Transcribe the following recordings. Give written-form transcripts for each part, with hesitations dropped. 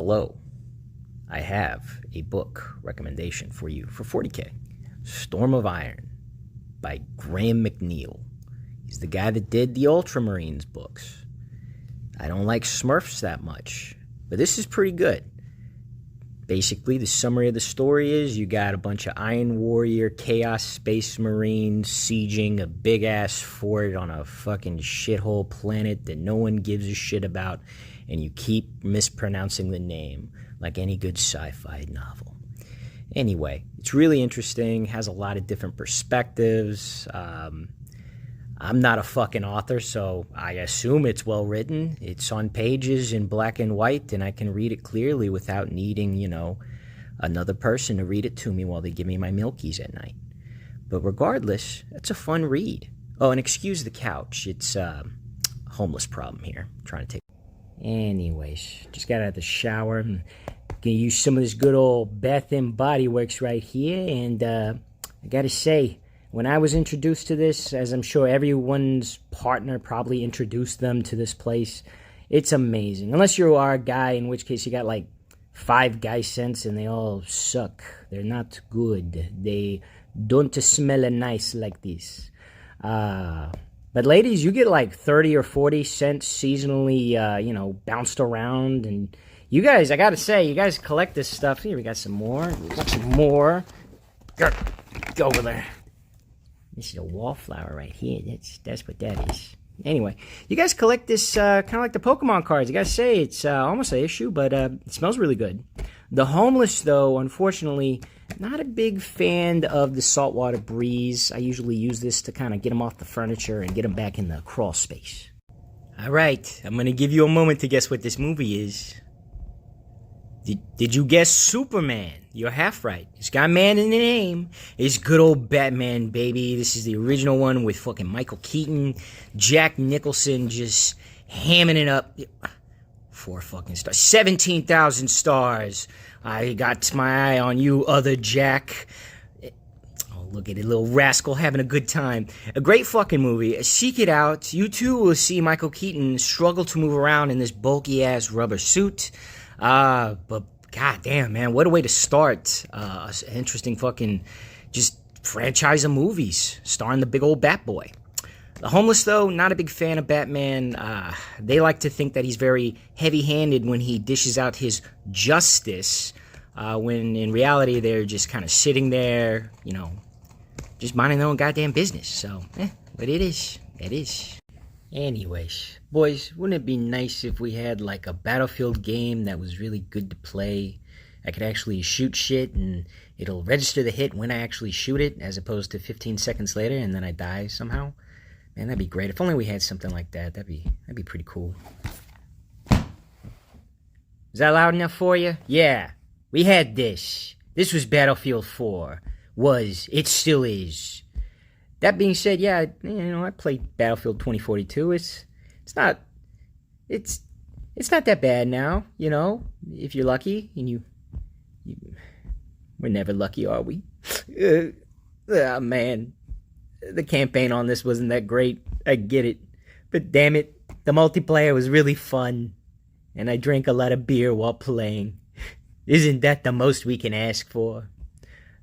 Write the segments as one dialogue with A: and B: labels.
A: Hello, I have a book recommendation for you for 40K. Storm of Iron by Graham McNeil. He's the guy that did the Ultramarines books. I don't like Smurfs that much, but this is pretty good. Basically, the summary of the story is you got a bunch of Iron Warrior, Chaos Space Marines sieging a big-ass fort on a fucking shithole planet that no one gives a shit about, and you keep mispronouncing the name like any good sci-fi novel. Anyway, it's really interesting, has a lot of different perspectives. I'm not a fucking author, so I assume it's well written. It's on pages in black and white, and I can read it clearly without needing, another person to read it to me while they give me my milkies at night. But regardless, it's a fun read. Oh, and excuse the couch. It's a homeless problem here. I'm trying to take... Anyways, just got out of the shower. I'm gonna use some of this good old Bath and Body Works right here, and I gotta say, when I was introduced to this, as I'm sure everyone's partner probably introduced them to this place, it's amazing. Unless you are a guy, in which case you got like 5 guy scents and they all suck. They're not good. They don't smell nice like this. But ladies, you get like 30 or 40 cents seasonally, bounced around. And you guys, I gotta say, you guys collect this stuff. Here, we got some more. We got some more. Go over there. This is a wallflower right here. That's what that is. Anyway, you guys collect this kind of like the Pokemon cards. I gotta say, it's almost an issue, but it smells really good. The homeless, though, unfortunately, not a big fan of the saltwater breeze. I usually use this to kind of get them off the furniture and get them back in the crawl space. All right, I'm gonna give you a moment to guess what this movie is. Did you guess Superman? You're half right. It's got man in the name. It's good old Batman, baby. This is the original one with fucking Michael Keaton, Jack Nicholson just hamming it up. 4 fucking stars. 17,000 stars. I got my eye on you, other Jack. Oh, look at it, little rascal having a good time. A great fucking movie. Seek it out. You too will see Michael Keaton struggle to move around in this bulky-ass rubber suit. But goddamn, man, what a way to start an interesting fucking just franchise of movies starring the big old Bat Boy. The homeless, though, not a big fan of Batman. They like to think that he's very heavy-handed when he dishes out his justice, when in reality they're just kind of sitting there, just minding their own goddamn business. So, but it is. Anyways, boys, wouldn't it be nice if we had like a Battlefield game that was really good to play? I could actually shoot shit and it'll register the hit when I actually shoot it, as opposed to 15 seconds later and then I die somehow. Man, that'd be great. If only we had something like that. That'd be pretty cool. Is that loud enough for you? Yeah, we had this. This was Battlefield 4. It still is. That being said, yeah, I played Battlefield 2042. It's not that bad now, if you're lucky, and we're never lucky, are we? Man, the campaign on this wasn't that great. I get it, but damn it, the multiplayer was really fun, and I drank a lot of beer while playing. Isn't that the most we can ask for?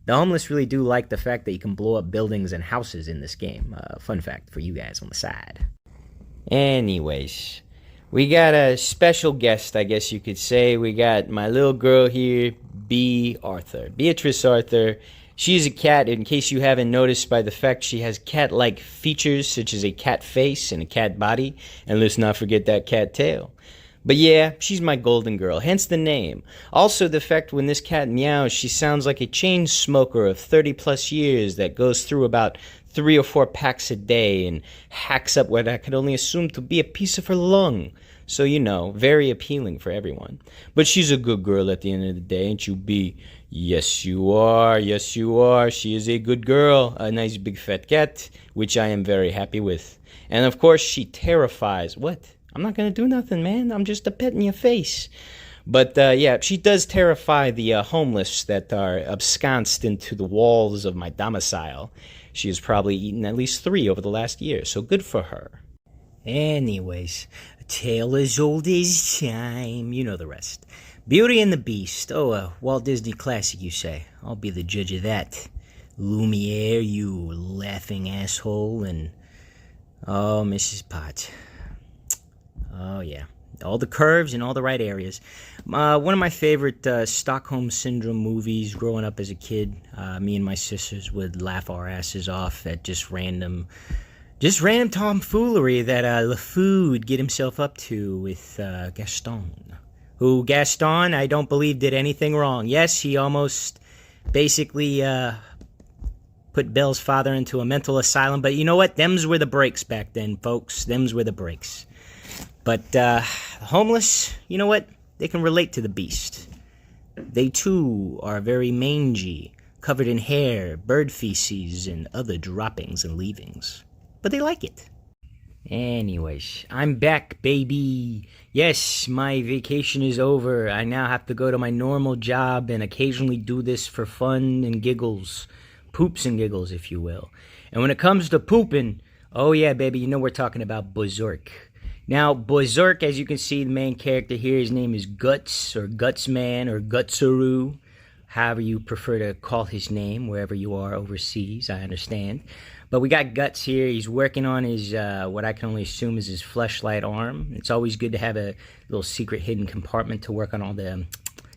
A: The homeless really do like the fact that you can blow up buildings and houses in this game. Fun fact for you guys on the side. Anyways, we got a special guest, I guess you could say. We got my little girl here, Beatrice Arthur. She's a cat, in case you haven't noticed by the fact she has cat-like features, such as a cat face and a cat body. And let's not forget that cat tail. But yeah, she's my golden girl, hence the name. Also the fact when this cat meows, she sounds like a chain smoker of 30 plus years that goes through about 3 or 4 packs a day and hacks up what I could only assume to be a piece of her lung. So, very appealing for everyone. But she's a good girl at the end of the day, ain't you, B? Yes, you are. Yes, you are. She is a good girl, a nice big fat cat, which I am very happy with. And of course, she terrifies. What? I'm not going to do nothing, man. I'm just a pet in your face. But, yeah, she does terrify the homeless that are absconsed into the walls of my domicile. She has probably eaten at least 3 over the last year, so good for her. Anyways, tale as old as time. You know the rest. Beauty and the Beast. Oh, a Walt Disney classic, you say. I'll be the judge of that. Lumiere, you laughing asshole, and... Oh, Mrs. Potts. Oh, yeah. All the curves in all the right areas. One of my favorite Stockholm Syndrome movies growing up as a kid. Me and my sisters would laugh our asses off at just random tomfoolery that LeFou would get himself up to with Gaston. Who, Gaston, I don't believe did anything wrong. Yes, he almost basically put Belle's father into a mental asylum, but you know what? Them's were the breaks back then, folks. Them's were the breaks. But the homeless, you know what? They can relate to the Beast. They, too, are very mangy, covered in hair, bird feces, and other droppings and leavings. But they like it. Anyways, I'm back, baby. Yes, my vacation is over. I now have to go to my normal job and occasionally do this for fun and giggles. Poops and giggles, if you will. And when it comes to pooping, oh yeah, baby, you know we're talking about Berserk. Now, Berserk, as you can see, the main character here, his name is Guts, or Gutsman, or Gutsuru. However you prefer to call his name, wherever you are overseas, I understand. But we got Guts here. He's working on his, what I can only assume is his fleshlight arm. It's always good to have a little secret hidden compartment to work on all the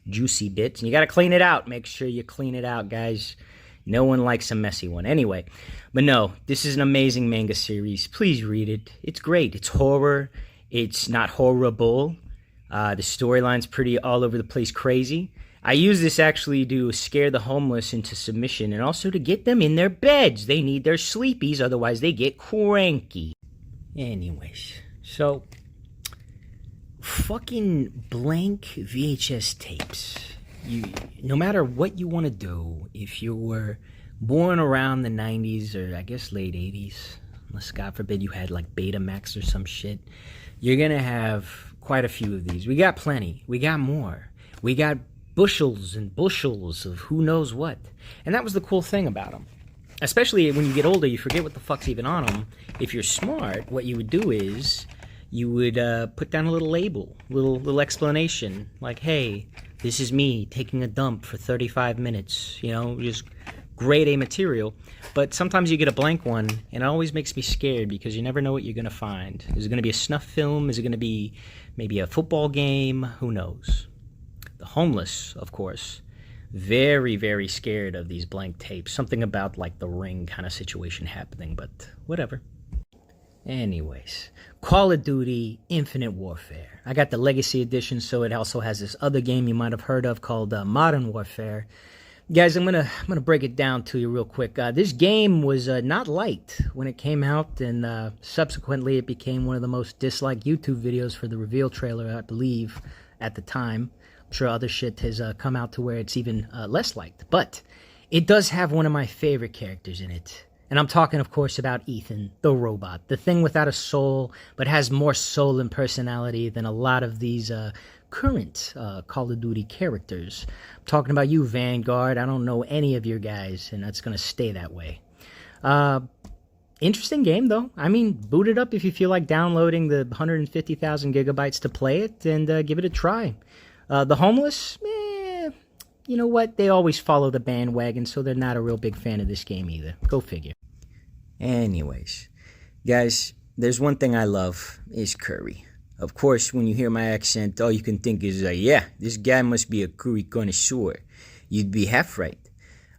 A: juicy bits. And you got to clean it out. Make sure you clean it out, guys. No one likes a messy one. Anyway, but no, this is an amazing manga series. Please read it. It's great. It's horror. It's not horrible. The storyline's pretty all over the place crazy. I use this actually to scare the homeless into submission and also to get them in their beds. They need their sleepies, otherwise they get cranky. Anyways, so fucking blank VHS tapes. No matter what you want to do, if you were born around the 90s or I guess late 80s, unless God forbid you had like Betamax or some shit, you're going to have quite a few of these. We got plenty. We got more. We got bushels and bushels of who knows what. And that was the cool thing about them. Especially when you get older, you forget what the fuck's even on them. If you're smart, what you would do is you would put down a little label, little explanation, like, hey, this is me taking a dump for 35 minutes, you know, just grade A material. But sometimes you get a blank one, and it always makes me scared because you never know what you're going to find. Is it going to be a snuff film? Is it going to be maybe a football game? Who knows? The homeless, of course, very, very scared of these blank tapes. Something about like the Ring kind of situation happening, but whatever. Anyways, Call of Duty Infinite Warfare. I got the Legacy Edition, so it also has this other game you might have heard of called Modern Warfare. Guys, I'm gonna break it down to you real quick. This game was not liked when it came out, and subsequently it became one of the most disliked YouTube videos for the reveal trailer, I believe, at the time. I'm sure other shit has come out to where it's even less liked. But it does have one of my favorite characters in it. And I'm talking, of course, about Ethan, the robot. The thing without a soul, but has more soul and personality than a lot of these current Call of Duty characters. I'm talking about you, Vanguard. I don't know any of your guys, and that's going to stay that way. Interesting game, though. I mean, boot it up if you feel like downloading the 150,000 gigabytes to play it, and give it a try. The homeless, you know what? They always follow the bandwagon, so they're not a real big fan of this game either. Go figure. Anyways, guys, there's one thing I love, is curry. Of course, when you hear my accent, all you can think is, yeah, this guy must be a curry connoisseur. You'd be half right.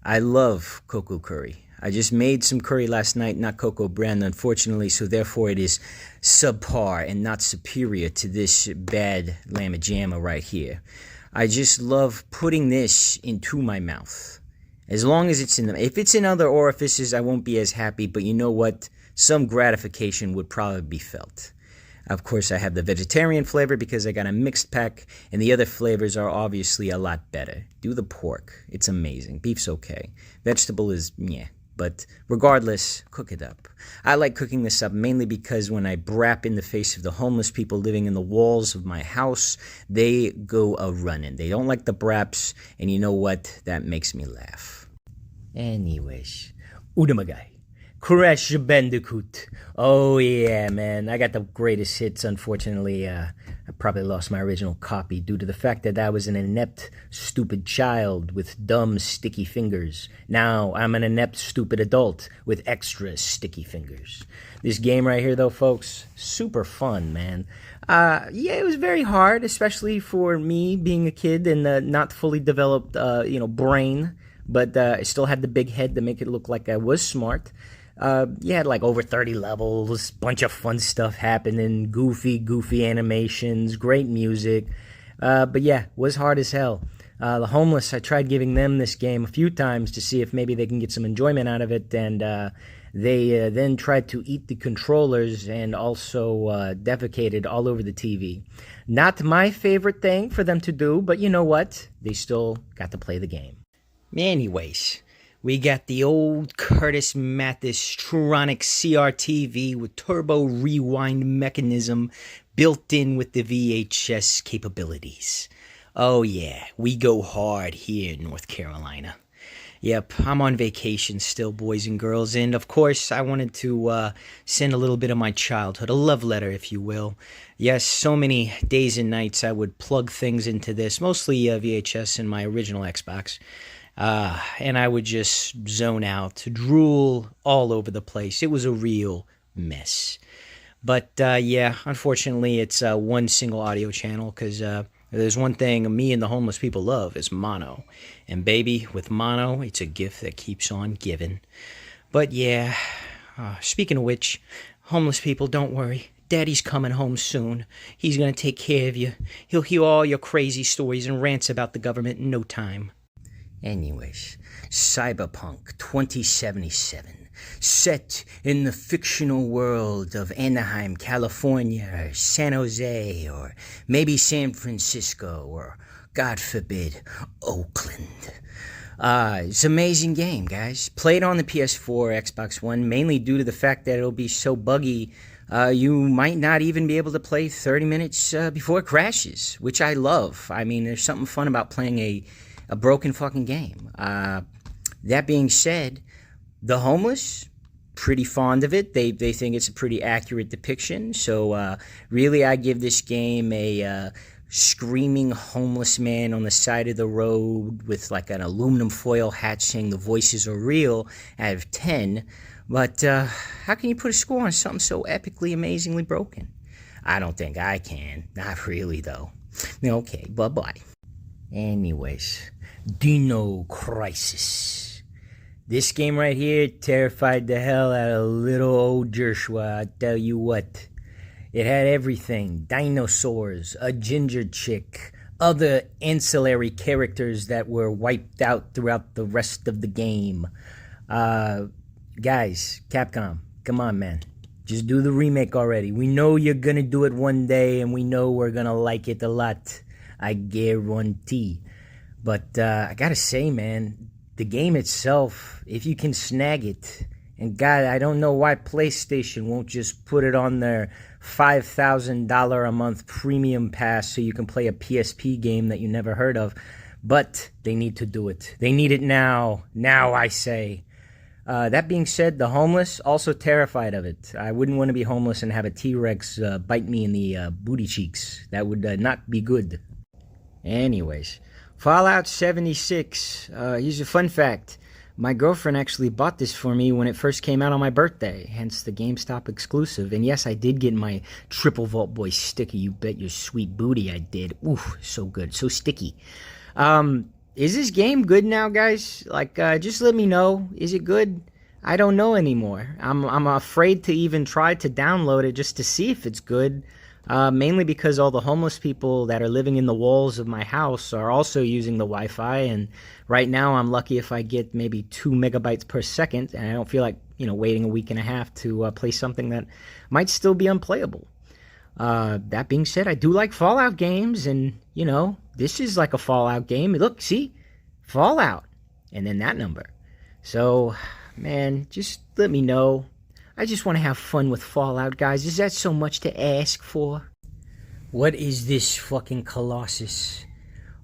A: I love cocoa curry. I just made some curry last night, not cocoa brand, unfortunately, so therefore it is subpar and not superior to this bad lamb jamma right here. I just love putting this into my mouth. As long as it's in them. If it's in other orifices, I won't be as happy, but you know what? Some gratification would probably be felt. Of course, I have the vegetarian flavor because I got a mixed pack, and the other flavors are obviously a lot better. Do the pork. It's amazing. Beef's okay. Vegetable is meh. But regardless, cook it up. I like cooking this up mainly because when I brap in the face of the homeless people living in the walls of my house, they go a-running. They don't like the braps, and you know what? That makes me laugh. Anyways, Udamagai. Crash Bandicoot. Oh yeah, man. I got the greatest hits. Unfortunately, I probably lost my original copy due to the fact that I was an inept, stupid child with dumb, sticky fingers. Now I'm an inept, stupid adult with extra sticky fingers. This game right here, though, folks, super fun, man. Yeah, it was very hard, especially for me being a kid and not fully developed, brain. But I still had the big head to make it look like I was smart. You had like over 30 levels, bunch of fun stuff happening, goofy animations, great music. But yeah, was hard as hell. The homeless, I tried giving them this game a few times to see if maybe they can get some enjoyment out of it, and they then tried to eat the controllers and also defecated all over the TV. Not my favorite thing for them to do, but you know what? They still got to play the game. Anyways, we got the old Curtis Mathistronic CRTV with turbo rewind mechanism built in with the VHS capabilities. Oh yeah, we go hard here in North Carolina. Yep, I'm on vacation still, boys and girls, and of course I wanted to send a little bit of my childhood, a love letter, if you will. Yes, so many days and nights I would plug things into this, mostly VHS and my original Xbox. And I would just zone out, drool all over the place. It was a real mess. But yeah, unfortunately, it's one single audio channel because there's one thing me and the homeless people love is mono. And baby, with mono, it's a gift that keeps on giving. But yeah, speaking of which, homeless people, don't worry. Daddy's coming home soon. He's going to take care of you. He'll hear all your crazy stories and rants about the government in no time. Anyways, Cyberpunk 2077, set in the fictional world of Anaheim, California, or San Jose, or maybe San Francisco, or, God forbid, Oakland. It's an amazing game, guys. Played on the PS4, Xbox One, mainly due to the fact that it'll be so buggy, you might not even be able to play 30 minutes before it crashes, which I love. I mean, there's something fun about playing a broken fucking game. That being said, the homeless, pretty fond of it. They think it's a pretty accurate depiction. So really, I give this game a screaming homeless man on the side of the road with like an aluminum foil hat saying the voices are real out of 10. But how can you put a score on something so epically, amazingly broken? I don't think I can. Not really, though. Okay, bye-bye. Anyways, Dino Crisis. This game right here terrified the hell out of little old Jershwa, I tell you what. It had everything. Dinosaurs, a ginger chick, other ancillary characters that were wiped out throughout the rest of the game. Guys, Capcom, come on, man. Just do the remake already. We know you're gonna do it one day, and we know we're gonna like it a lot. I guarantee. But I gotta say, man, the game itself, if you can snag it, and God, I don't know why PlayStation won't just put it on their $5,000 a month premium pass so you can play a PSP game that you never heard of. But they need to do it. They need it now. Now, I say. That being said, the homeless, also terrified of it. I wouldn't want to be homeless and have a T-Rex bite me in the booty cheeks. That would not be good. Anyways, Fallout 76. Here's a fun fact. My girlfriend actually bought this for me when it first came out on my birthday, hence the GameStop exclusive. And yes, I did get my Triple Vault Boy sticker. You bet your sweet booty I did. Oof, so good, so sticky. Is this game good now, guys? Like, just let me know. Is it good? I don't know anymore. I'm afraid to even try to download it just to see if it's good. Mainly because all the homeless people that are living in the walls of my house are also using the Wi-Fi, and right now I'm lucky if I get maybe 2 megabytes per second, and I don't feel like, waiting a week and a half to play something that might still be unplayable. That being said, I do like Fallout games, and, this is like a Fallout game. Look, see? Fallout. And then that number. So, man, just let me know. I just want to have fun with Fallout, guys. Is that so much to ask for? What is this fucking Colossus?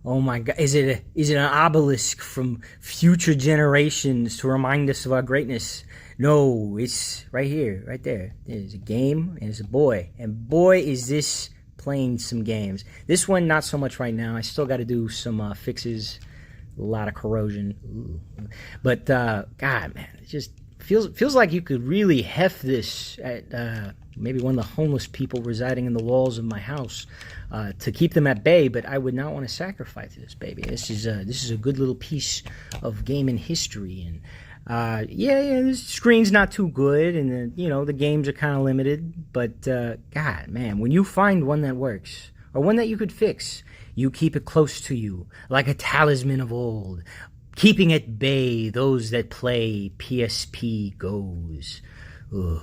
A: Oh my god. Is it an obelisk from future generations to remind us of our greatness? No, it's right here, right there. There's a game and it's a boy. And boy, is this playing some games. This one, not so much right now. I still got to do some fixes. A lot of corrosion. Ooh. But, God, man, it just feels like you could really heft this at maybe one of the homeless people residing in the walls of my house to keep them at bay, but I would not want to sacrifice this baby. This is a good little piece of gaming history, and yeah, the screen's not too good, and the games are kind of limited. But God, man, when you find one that works or one that you could fix, you keep it close to you like a talisman of old, keeping at bay those that play PSP goes. Ugh.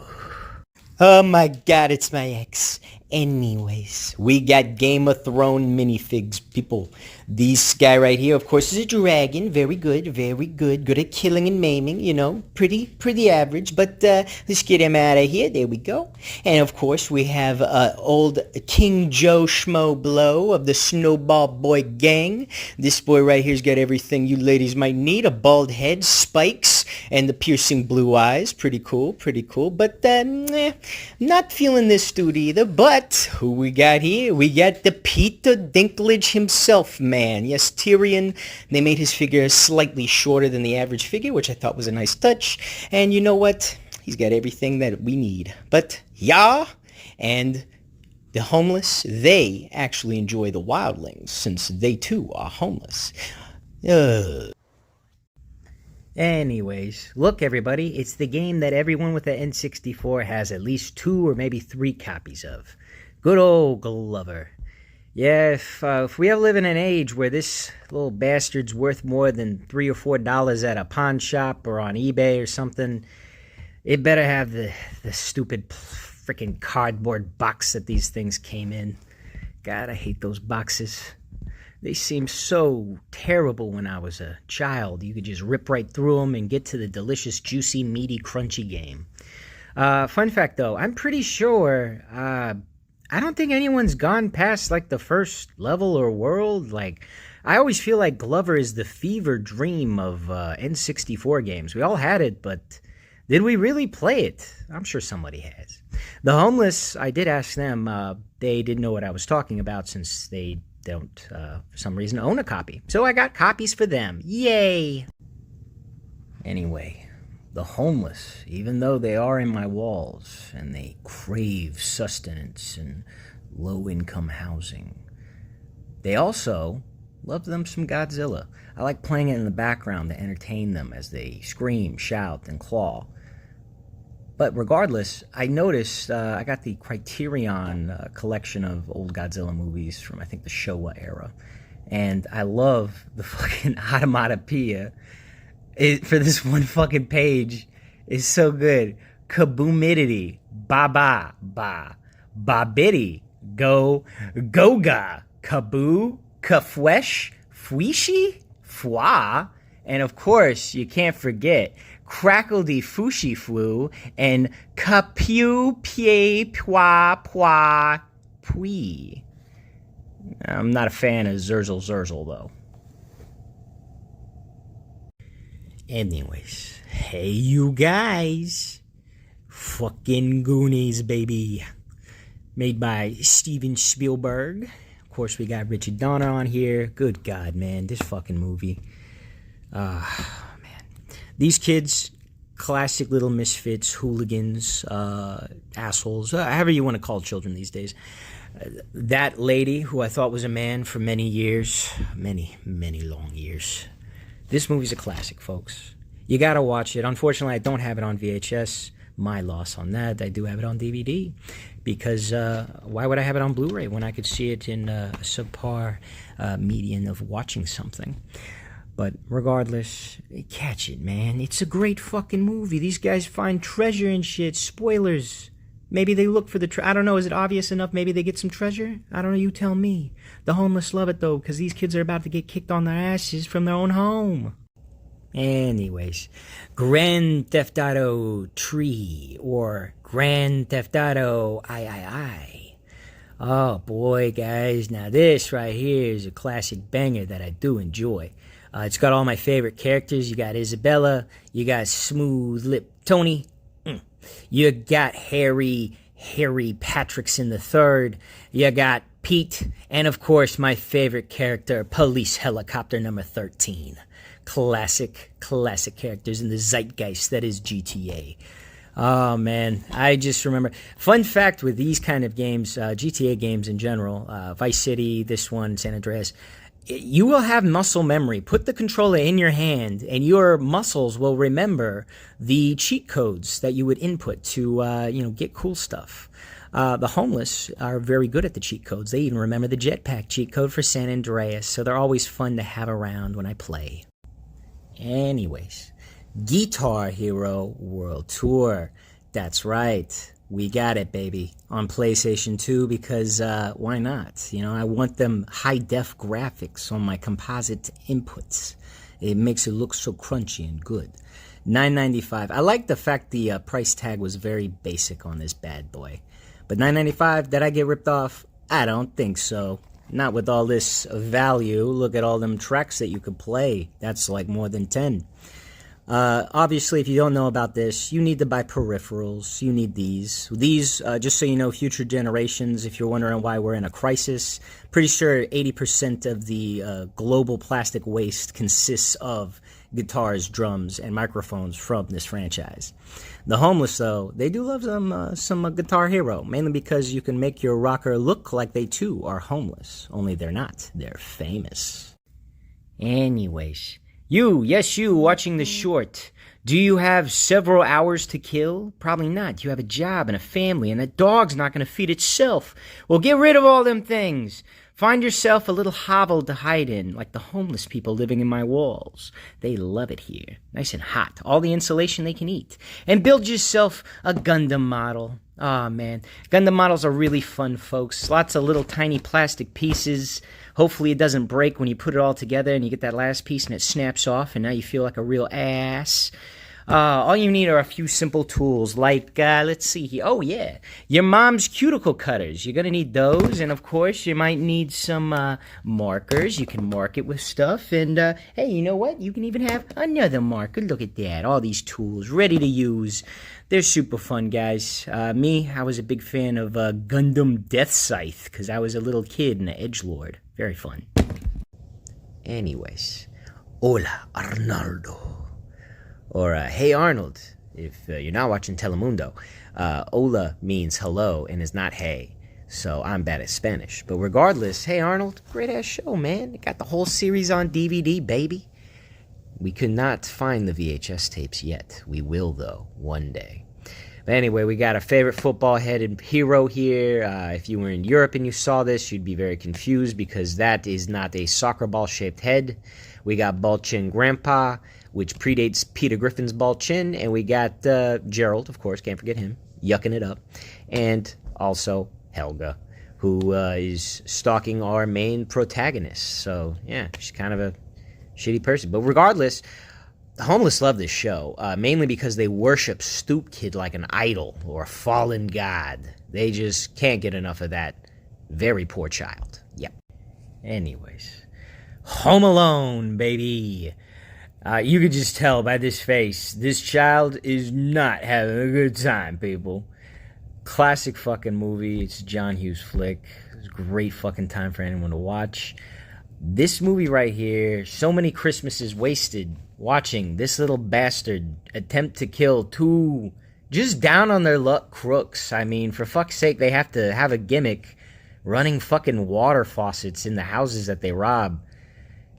A: Oh my God, it's my ex. Anyways, we got Game of Thrones minifigs, people. This guy right here, of course, is a dragon. Very good, very good. Good at killing and maiming, pretty average. But let's get him out of here. There we go. And of course, we have old King Joe Schmo Blow of the Snowball Boy Gang. This boy right here's got everything you ladies might need. A bald head, spikes, and the piercing blue eyes. Pretty cool, pretty cool. But not feeling this dude either. But who we got here? We got the Peter Dinklage himself, man. Yes, Tyrion. They made his figure slightly shorter than the average figure, which I thought was a nice touch. And you know what? He's got everything that we need. But yeah, and the homeless, they actually enjoy the wildlings since they too are homeless. Anyways, look everybody, it's the game that everyone with the N64 has at least 2 or maybe 3 copies of. Good old Glover. Yeah, if we ever live in an age where this little bastard's worth more than $3 or $4 at a pawn shop or on eBay or something, it better have the stupid freaking cardboard box that these things came in. God, I hate those boxes. They seemed so terrible when I was a child. You could just rip right through them and get to the delicious, juicy, meaty, crunchy game. Fun fact, though, I'm pretty sure I don't think anyone's gone past, like, the first level or world. Like, I always feel like Glover is the fever dream of N64 games. We all had it, but did we really play it? I'm sure somebody has. The homeless, I did ask them. They didn't know what I was talking about since they don't, for some reason, own a copy. So I got copies for them. Yay! Anyway, the homeless, even though they are in my walls and they crave sustenance and low-income housing, they also love them some Godzilla. I like playing it in the background to entertain them as they scream, shout, and claw. But regardless, I noticed I got the Criterion collection of old Godzilla movies from, I think, the Showa era. And I love the fucking onomatopoeia for this one fucking page. Is so good. Kaboomidity, ba-ba, ba. Babidi, go, goga, kaboo, kafwesh, fwishi, fwa. And of course, you can't forget Crackledy Fushi Flu, and Kapu Pie Pwa Pwa Pui. I'm not a fan of Zurzel Zurzel, though. Anyways, hey you guys. Fucking Goonies, baby. Made by Steven Spielberg. Of course, we got Richard Donner on here. Good God, man, this fucking movie. These kids, classic little misfits, hooligans, assholes, however you want to call children these days. That lady, who I thought was a man for many years, many, many long years. This movie's a classic, folks. You gotta watch it. Unfortunately, I don't have it on VHS. My loss on that. I do have it on DVD. Because why would I have it on Blu-ray when I could see it in a subpar medium of watching something? But regardless, catch it, man. It's a great fucking movie. These guys find treasure and shit. Spoilers. Maybe they look for the I don't know. Is it obvious enough? Maybe they get some treasure? I don't know. You tell me. The homeless love it, though, because these kids are about to get kicked on their asses from their own home. Anyways, Grand Theft Auto Tree or Grand Theft Auto I. Oh boy, guys, now this right here is a classic banger that I do enjoy. It's got all my favorite characters. You got Isabella, you got Smooth Lip Tony, you got Harry Patrickson III, you got Pete, and of course my favorite character, Police Helicopter number 13. Classic characters in the zeitgeist that is GTA. Oh man, I just remember. Fun fact with these kind of games, GTA games in general, Vice City, this one, San Andreas, you will have muscle memory. Put the controller in your hand, and your muscles will remember the cheat codes that you would input to, get cool stuff. The homeless are very good at the cheat codes. They even remember the jetpack cheat code for San Andreas, so they're always fun to have around when I play. Anyways, Guitar Hero World Tour. That's right. We got it, baby, on PlayStation 2 because why not? I want them high-def graphics on my composite inputs. It makes it look so crunchy and good. $9.95. I like the fact the price tag was very basic on this bad boy. But $9.95, did I get ripped off? I don't think so. Not with all this value. Look at all them tracks that you could play. That's like more than 10. Obviously, if you don't know about this, you need to buy peripherals. You need these. These, just so you know, future generations, if you're wondering why we're in a crisis, pretty sure 80% of the global plastic waste consists of guitars, drums, and microphones from this franchise. The homeless, though, they do love some Guitar Hero, mainly because you can make your rocker look like they, too, are homeless. Only they're not. They're famous. Anyways, you watching the short, do you have several hours to kill? Probably not. You have a job and a family, and that dog's not going to feed itself. Well, get rid of all them things. Find yourself a little hovel to hide in, like the homeless people living in my walls. They love it here. Nice and hot. All the insulation they can eat. And build yourself a Gundam model. Aw, man. Gundam models are really fun, folks. Lots of little tiny plastic pieces. Hopefully it doesn't break when you put it all together and you get that last piece and it snaps off and now you feel like a real ass. All you need are a few simple tools like, let's see here. Oh, yeah. Your mom's cuticle cutters. You're going to need those. And, of course, you might need some markers. You can mark it with stuff. And, hey, you know what? You can even have another marker. Look at that. All these tools ready to use. They're super fun, guys. I was a big fan of Gundam Death Scythe because I was a little kid and an edgelord. Very fun. Anyways. Hola, Arnaldo. Or, hey Arnold, if you're not watching Telemundo. Hola means hello and is not hey. So I'm bad at Spanish. But regardless, hey Arnold, great ass show, man. Got the whole series on DVD, baby. We could not find the VHS tapes yet. We will, though, one day. But anyway, we got a favorite football-headed hero here. If you were in Europe and you saw this, you'd be very confused because that is not a soccer ball-shaped head. We got Ball-Chin Grandpa, which predates Peter Griffin's ball chin, and we got Gerald, of course, can't forget him, yucking it up, and also Helga, who is stalking our main protagonist. So, yeah, she's kind of a shitty person. But regardless, the homeless love this show, mainly because they worship Stoop Kid like an idol or a fallen god. They just can't get enough of that very poor child. Yep. Anyways, Home Alone, baby. You could just tell by this face, this child is not having a good time, people. Classic fucking movie. It's a John Hughes flick. It's a great fucking time for anyone to watch. This movie right here, so many Christmases wasted watching this little bastard attempt to kill two just down on their luck crooks. I mean, for fuck's sake, they have to have a gimmick running fucking water faucets in the houses that they rob.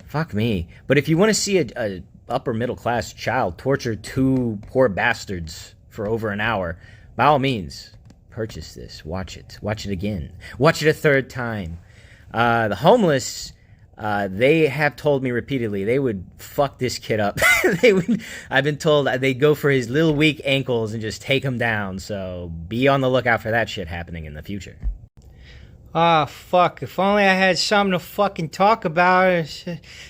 A: Fuck me. But if you want to see a upper middle class child torture two poor bastards for over an hour, by all means, purchase this. Watch it. Watch it again. Watch it a third time. The homeless, they have told me repeatedly they would fuck this kid up. I've been told they'd go for his little weak ankles and just take him down. So be on the lookout for that shit happening in the future. Ah, fuck. If only I had something to fucking talk about.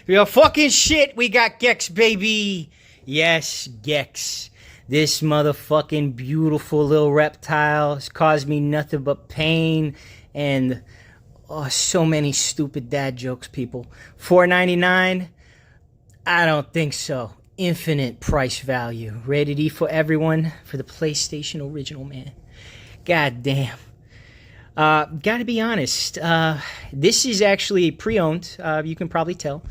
A: Real fucking shit, we got Gex, baby. Yes, Gex. This motherfucking beautiful little reptile has caused me nothing but pain And oh, so many stupid dad jokes, people. $4.99? I don't think so. Infinite price value. Rated E for everyone for the PlayStation original, man. God damn. Gotta be honest. This is actually pre-owned. You can probably tell.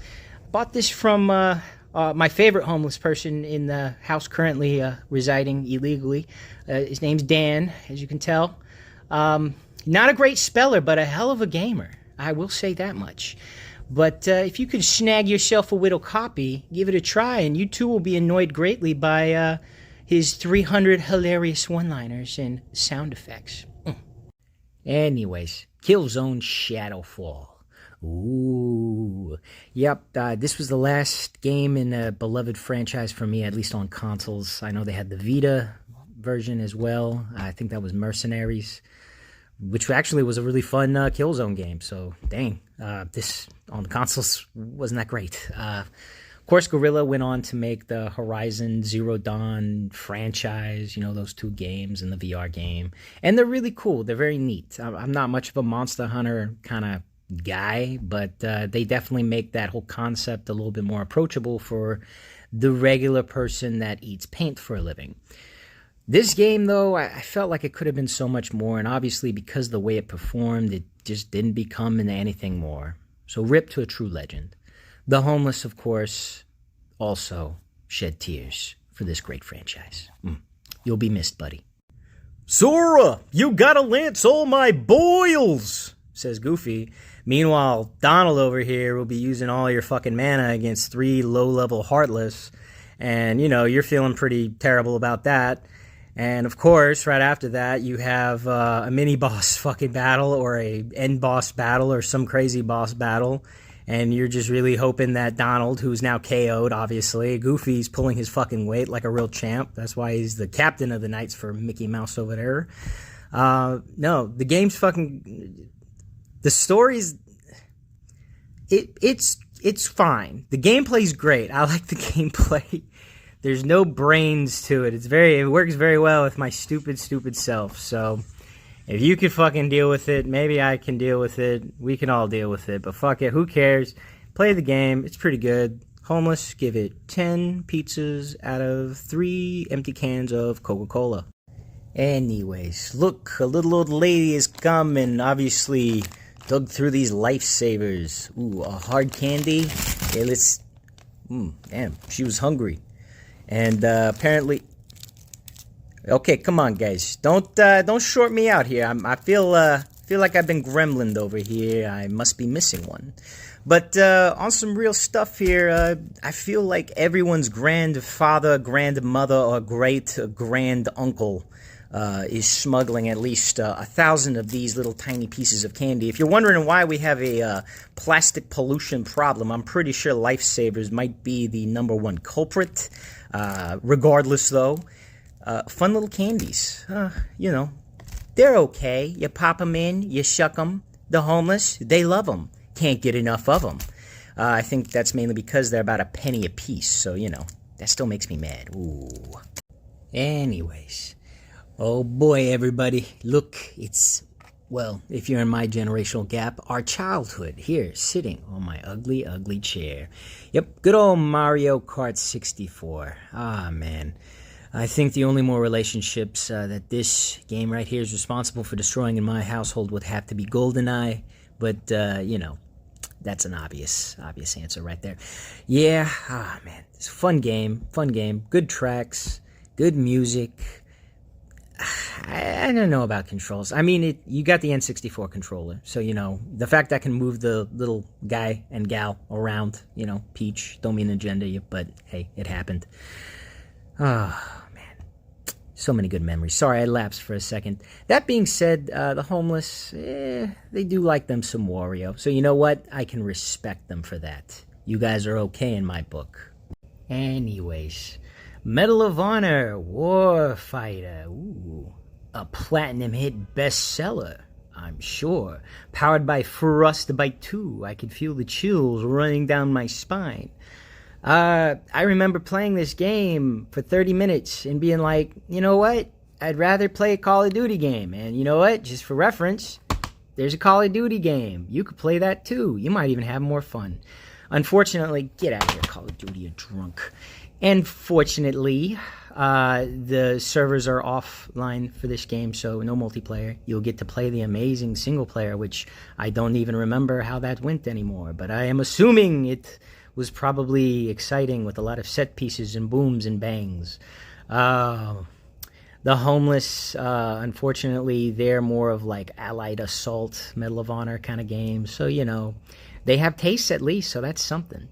A: Bought this from my favorite homeless person in the house currently residing illegally. His name's Dan, as you can tell. Not a great speller, but a hell of a gamer. I will say that much. But if you could snag yourself a Whittle copy, give it a try, and you too will be annoyed greatly by his 300 hilarious one-liners and sound effects. Anyways, Killzone Shadowfall. Ooh. Yep, this was the last game in a beloved franchise for me, at least on consoles. I know they had the Vita version as well. I think that was Mercenaries, which actually was a really fun Killzone game. So, dang, this on the consoles wasn't that great. Of course, Guerrilla went on to make the Horizon Zero Dawn franchise, you know, those two games and the VR game. And they're really cool. They're very neat. I'm not much of a Monster Hunter kind of guy, but they definitely make that whole concept a little bit more approachable for the regular person that eats paint for a living. This game, though, I felt like it could have been so much more, and obviously because the way it performed, it just didn't become into anything more. So rip to a true legend. The homeless, of course, also shed tears for this great franchise. You'll be missed, buddy. Sora, you gotta lance all my boils, says Goofy. Meanwhile, Donald over here will be using all your fucking mana against 3 low-level Heartless, and, you know, you're feeling pretty terrible about that. And, of course, right after that, you have a mini-boss fucking battle or a end-boss battle or some crazy boss battle. And you're just really hoping that Donald, who's now KO'd, obviously, Goofy's pulling his fucking weight like a real champ. That's why he's the captain of the Knights for Mickey Mouse over there. No, the game's fucking... The story's... It's fine. The gameplay's great. I like the gameplay. There's no brains to it. It works very well with my stupid self. So if you could fucking deal with it, maybe I can deal with it. We can all deal with it. But fuck it, who cares? Play the game. It's pretty good. Homeless, give it 10 pizzas out of 3 empty cans of Coca-Cola. Anyways, look, a little old lady has come and obviously dug through these lifesavers. Ooh, a hard candy. Okay, let's... damn, she was hungry. And apparently, okay, come on, guys, don't short me out here. I feel like I've been gremlined over here. I must be missing one. But on some real stuff here, I feel like everyone's grandfather, grandmother, or great grand uncle is smuggling at least 1,000 of these little tiny pieces of candy. If you're wondering why we have a plastic pollution problem, I'm pretty sure Lifesavers might be the #1 culprit. Regardless, though, fun little candies. You know, they're okay. You pop them in, you shuck them. The homeless, they love them. Can't get enough of them. I think that's mainly because they're about a penny a piece. So, you know, that still makes me mad. Ooh. Anyways. Oh boy, everybody. Look, it's, well, if you're in my generational gap, our childhood here, sitting on my ugly, ugly chair. Yep, good old Mario Kart 64. Ah, man. I think the only more relationships that this game right here is responsible for destroying in my household would have to be GoldenEye, but, you know, that's an obvious answer right there. Yeah, man, it's a fun game, good tracks, good music. I don't know about controls. I mean, you got the N64 controller, so, you know, the fact I can move the little guy and gal around, you know, Peach, don't mean to gender you, but hey, it happened. Oh, man. So many good memories. Sorry, I lapsed for a second. That being said, the homeless, they do like them some Wario. So you know what? I can respect them for that. You guys are okay in my book. Anyways, Medal of Honor, Warfighter. Ooh, a platinum hit bestseller, I'm sure. Powered by Frostbite 2. I could feel the chills running down my spine. I remember playing this game for 30 minutes and being like, you know what? I'd rather play a Call of Duty game. And you know what? Just for reference, there's a Call of Duty game. You could play that too. You might even have more fun. Unfortunately, get out of here, Call of Duty, you're drunk. And fortunately, the servers are offline for this game, so no multiplayer. You'll get to play the amazing single player, which I don't even remember how that went anymore. But I am assuming it was probably exciting with a lot of set pieces and booms and bangs. The homeless, unfortunately, they're more of like Allied Assault, Medal of Honor kind of games. So, you know, they have tastes at least, so that's something.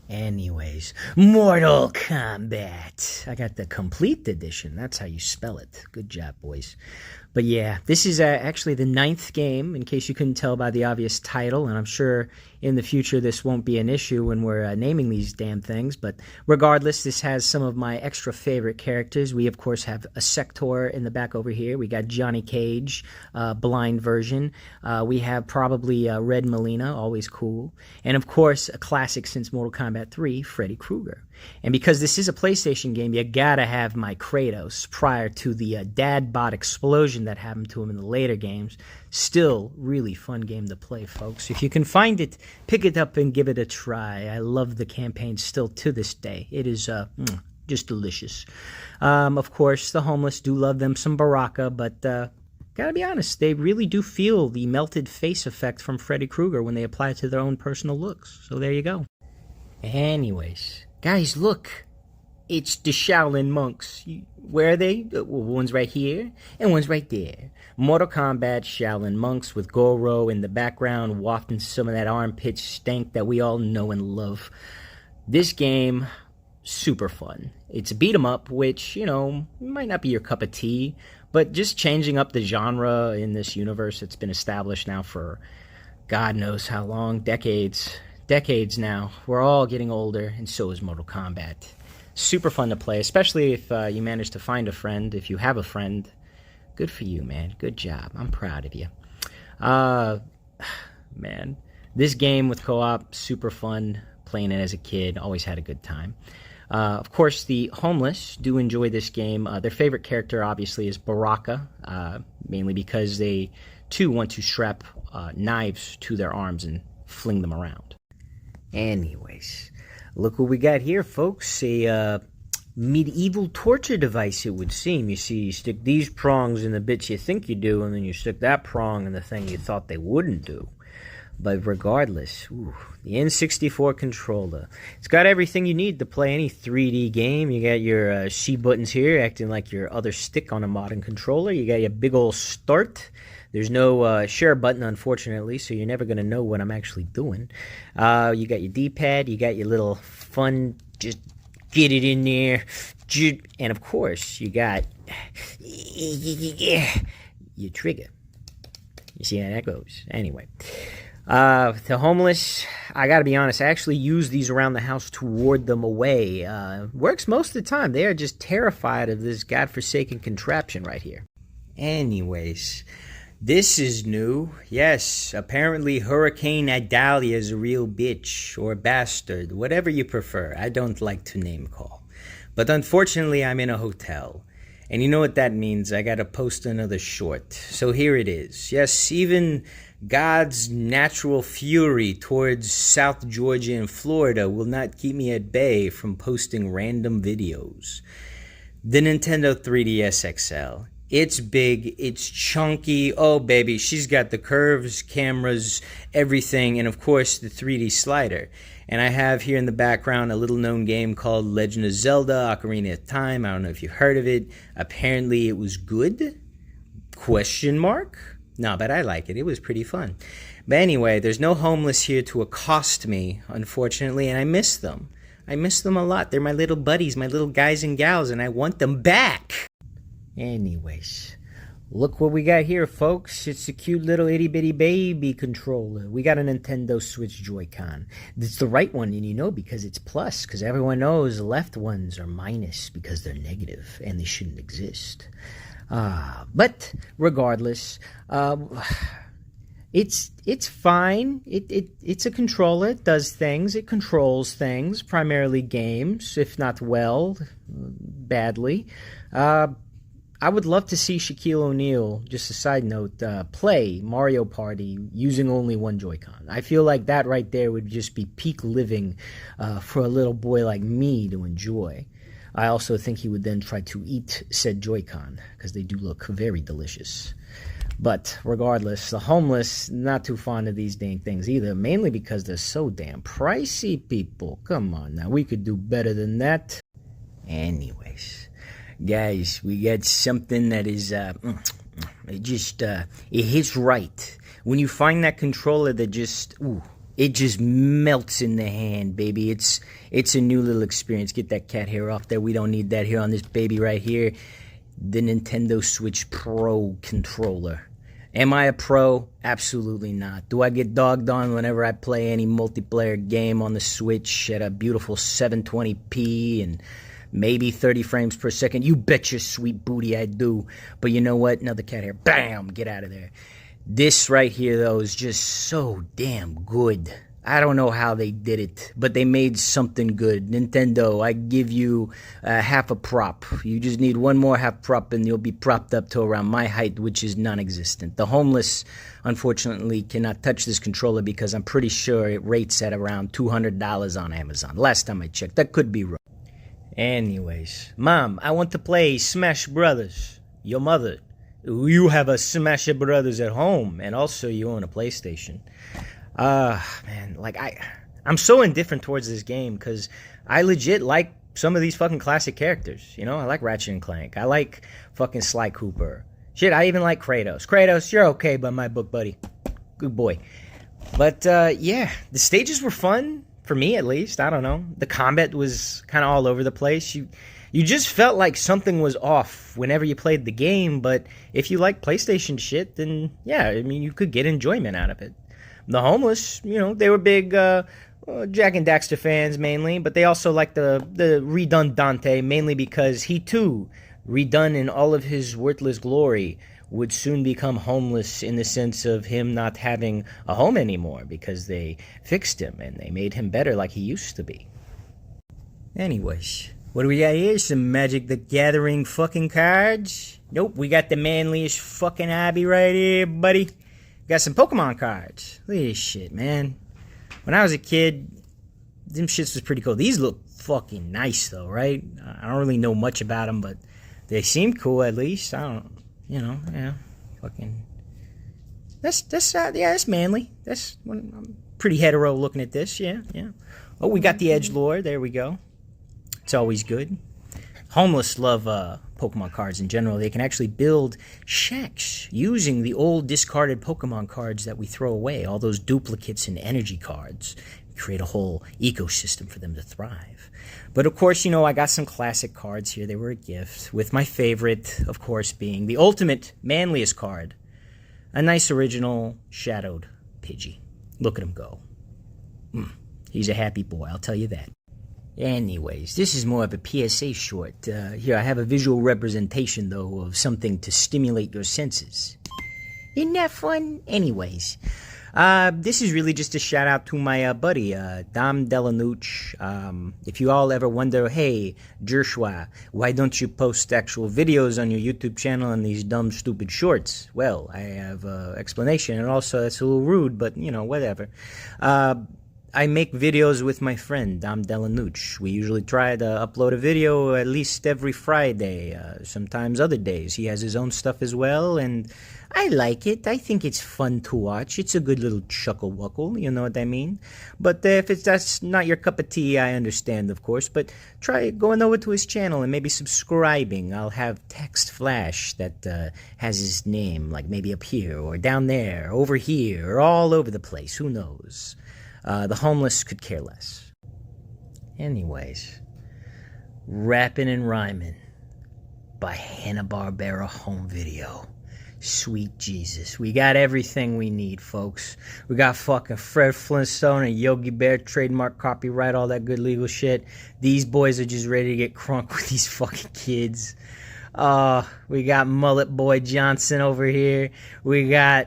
A: Anyways, Mortal Kombat. I got the complete edition. That's how you spell it. Good job, boys. But yeah, this is actually the 9th game, in case you couldn't tell by the obvious title, and I'm sure in the future this won't be an issue when we're naming these damn things, but regardless, this has some of my extra favorite characters. We, of course, have a Sector in the back over here. We got Johnny Cage, blind version. We have probably Red Melina, always cool. And, of course, a classic since Mortal Kombat 3, Freddy Krueger. And because this is a PlayStation game, you gotta have my Kratos prior to the dad bot explosion that happened to him in the later games. Still, really fun game to play, folks. If you can find it, pick it up and give it a try. I love the campaign still to this day. It is just delicious. Of course, the homeless do love them some Baraka, but gotta be honest, they really do feel the melted face effect from Freddy Krueger when they apply it to their own personal looks. So there you go. Anyways, guys, look. It's the Shaolin monks. Where are they? Well, one's right here, and one's right there. Mortal Kombat Shaolin monks with Goro in the background, wafting some of that armpit stank that we all know and love. This game, super fun. It's a beat-em-up, which, you know, might not be your cup of tea, but just changing up the genre in this universe that's been established now for God knows how long, decades now. We're all getting older, and so is Mortal Kombat. Super fun to play, especially if you manage to find a friend. If you have a friend, good for you, man. Good job. I'm proud of you. Man, this game with co-op, super fun. Playing it as a kid, always had a good time. Of course, the homeless do enjoy this game. Their favorite character, obviously, is Baraka, mainly because they, too, want to strap knives to their arms and fling them around. Anyways, look what we got here, folks. A medieval torture device, it would seem. You see, you stick these prongs in the bits you think you do, and then you stick that prong in the thing you thought they wouldn't do. But regardless, the N64 controller. It's got everything you need to play any 3D game. You got your C buttons here, acting like your other stick on a modern controller. You got your big old start. There's no share button, unfortunately, so you're never going to know what I'm actually doing. You got your D-pad. You got your little fun, just get it in there. And, of course, you got your trigger. You see how that goes? Anyway. The homeless, I gotta be honest, I actually use these around the house to ward them away. Works most of the time. They are just terrified of this godforsaken contraption right here. Anyways, this is new. Yes, apparently Hurricane Idalia is a real bitch or bastard, whatever you prefer. I don't like to name call. But unfortunately, I'm in a hotel. And you know what that means. I gotta post another short. So here it is. Yes, even God's natural fury towards South Georgia and Florida will not keep me at bay from posting random videos. The Nintendo 3DS XL. It's big, it's chunky. Oh, baby, she's got the curves, cameras, everything, and of course the 3D slider. And I have here in the background a little-known game called Legend of Zelda: Ocarina of Time. I don't know if you've heard of it. Apparently it was good? Question mark? No, but I like it. It was pretty fun. But anyway, there's no homeless here to accost me, unfortunately, and I miss them. I miss them a lot. They're my little buddies, my little guys and gals, and I want them back. Anyways, look what we got here, folks. It's a cute little itty-bitty baby controller. We got a Nintendo Switch Joy-Con. It's the right one, and you know, because it's plus, because everyone knows the left ones are minus because they're negative, and they shouldn't exist. But regardless, it's fine. It's a controller. It does things. It controls things, primarily games, if not well, badly. I would love to see Shaquille O'Neal, just a side note, play Mario Party using only one Joy-Con. I feel like that right there would just be peak living for a little boy like me to enjoy. I also think he would then try to eat said Joy-Con, because they do look very delicious. But regardless, the homeless, not too fond of these dang things either, mainly because they're so damn pricey, people. Come on now, we could do better than that. Anyways, guys, we got something that is, it hits right. When you find that controller that just, it just melts in the hand, baby. It's a new little experience. Get that cat hair off there. We don't need that here on this baby right here. The Nintendo Switch Pro controller. Am I a pro? Absolutely not. Do I get dogged on whenever I play any multiplayer game on the Switch at a beautiful 720p and maybe 30 frames per second? You bet your sweet booty I do. But you know what? Another cat hair. Bam! Get out of there. This right here, though, is just so damn good. I don't know how they did it, but they made something good. Nintendo, I give you half a prop. You just need one more half prop and you'll be propped up to around my height, which is non-existent. The homeless, unfortunately, cannot touch this controller because I'm pretty sure it rates at around $200 on Amazon. Last time I checked. That could be wrong. Anyways, Mom, I want to play Smash Brothers. Your mother, you have a Smash Brothers at home, and also you own a PlayStation. Man, like, I'm so indifferent towards this game because I legit like some of these fucking classic characters. You know, I like Ratchet and Clank. I like fucking Sly Cooper. Shit, I even like Kratos. Kratos, you're okay by my book, buddy. Good boy. But, yeah, the stages were fun, for me at least. I don't know. The combat was kind of all over the place. You just felt like something was off whenever you played the game, but if you like PlayStation shit, then, yeah, I mean, you could get enjoyment out of it. The homeless, you know, they were big Jack and Daxter fans mainly, but they also liked the redone Dante mainly because he too, redone in all of his worthless glory, would soon become homeless in the sense of him not having a home anymore because they fixed him and they made him better like he used to be. Anyways, what do we got here? Some Magic the Gathering fucking cards? Nope, we got the manliest fucking hobby right here, buddy. Got some Pokemon cards. Look at this shit, man. When I was a kid, them shits was pretty cool. These look fucking nice, though, right? I don't really know much about them, but they seem cool at least. I don't, you know, yeah, fucking. That's manly. I'm pretty hetero looking at this, yeah. Oh, we got the Edgelord. There we go. It's always good. Homeless love Pokemon cards in general. They can actually build shacks using the old discarded Pokemon cards that we throw away, all those duplicates and energy cards. Create a whole ecosystem for them to thrive. But of course, you know, I got some classic cards here. They were a gift, with my favorite, of course, being the ultimate manliest card. A nice original shadowed Pidgey. Look at him go. He's a happy boy, I'll tell you that. Anyways, this is more of a PSA short. Here, I have a visual representation, though, of something to stimulate your senses. Isn't that fun? Anyways, this is really just a shout out to my buddy, Dom Delanucci. If you all ever wonder, hey, Jershwa, why don't you post actual videos on your YouTube channel and these dumb, stupid shorts? Well, I have an explanation, and also that's a little rude, but, you know, whatever. I make videos with my friend, Dom Delanucci. We usually try to upload a video at least every Friday, sometimes other days. He has his own stuff as well, and I like it. I think it's fun to watch. It's a good little chuckle-wuckle, you know what I mean? But if that's not your cup of tea, I understand, of course. But try going over to his channel and maybe subscribing. I'll have text flash that has his name, like maybe up here, or down there, over here, or all over the place. Who knows? The homeless could care less. Anyways, Rappin' and Rhymin' by Hanna-Barbera Home Video. Sweet Jesus. We got everything we need, folks. We got fucking Fred Flintstone and Yogi Bear, trademark, copyright, all that good legal shit. These boys are just ready to get crunk with these fucking kids. We got Mullet Boy Johnson over here. We got...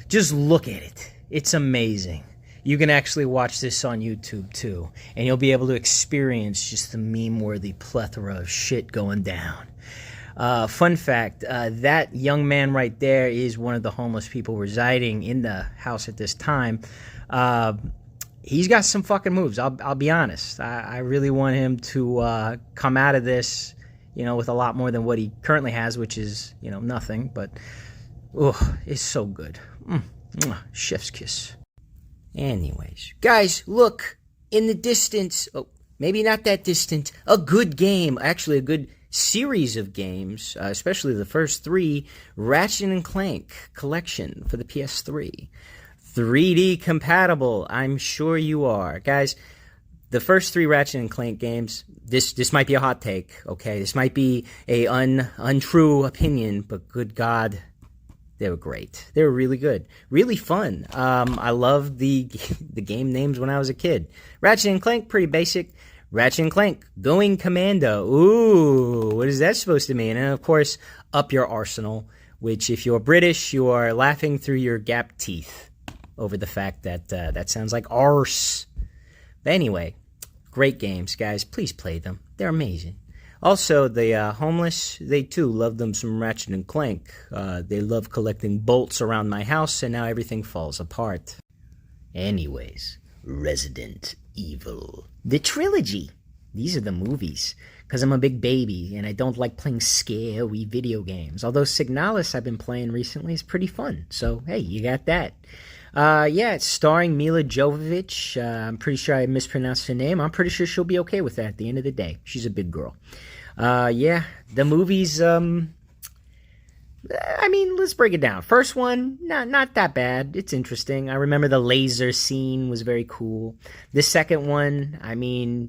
A: Just look at it. It's amazing. you can actually watch this on YouTube too, and you'll be able to experience just the meme-worthy plethora of shit going down. Fun fact, that young man right there is one of the homeless people residing in the house at this time. He's got some fucking moves, I'll be honest. I really want him to come out of this, with a lot more than what he currently has, which is, nothing. But, it's so good. Chef's kiss. Anyways, guys, look, in the distance, maybe not that distant, a good game, actually a good series of games, especially the first 3, Ratchet & Clank collection for the PS3. 3D compatible, I'm sure you are. Guys, the first 3 Ratchet & Clank games, this might be a hot take, okay? This might be a untrue opinion, but good God, they were great. They were really good. Really fun. I loved the game names when I was a kid. Ratchet & Clank, pretty basic. Ratchet & Clank, Going Commando. Ooh, what is that supposed to mean? And, of course, Up Your Arsenal, which, if you're British, you are laughing through your gap teeth over the fact that that sounds like arse. But anyway, great games, guys. Please play them. They're amazing. Also, the homeless, they too love them some Ratchet & Clank. They love collecting bolts around my house, and now everything falls apart. Anyways, Resident Evil. The trilogy. These are the movies. Because I'm a big baby, and I don't like playing scary video games. Although Signalis I've been playing recently is pretty fun. So, hey, you got that. It's starring Mila Jovovich. I'm pretty sure I mispronounced her name. I'm pretty sure she'll be okay with that at the end of the day. She's a big girl. The movies, let's break it down. First one, not that bad. It's interesting. I remember the laser scene was very cool. The second one,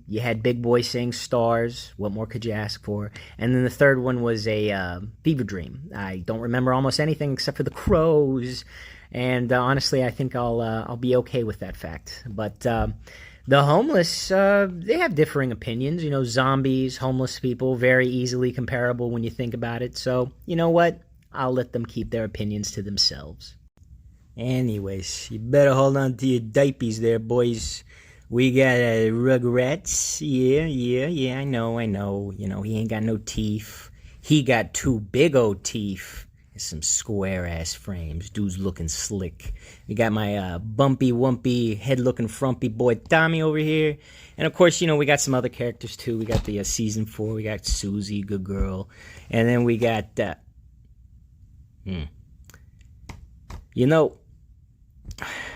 A: you had Big Boy saying stars. What more could you ask for? And then the third one was a fever dream. I don't remember almost anything except for the crows. And honestly, I think I'll be okay with that fact. But the homeless, they have differing opinions. Zombies, homeless people, very easily comparable when you think about it. So, you know what? I'll let them keep their opinions to themselves. Anyways, you better hold on to your diapers there, boys. We got Rugrats. Yeah, I know. He ain't got no teeth. He got 2 big old teeth. Some square-ass frames. Dude's looking slick. We got my bumpy-wumpy, head-looking frumpy boy Tommy over here. And, of course, we got some other characters, too. We got the Season 4. We got Susie, good girl. And then we got...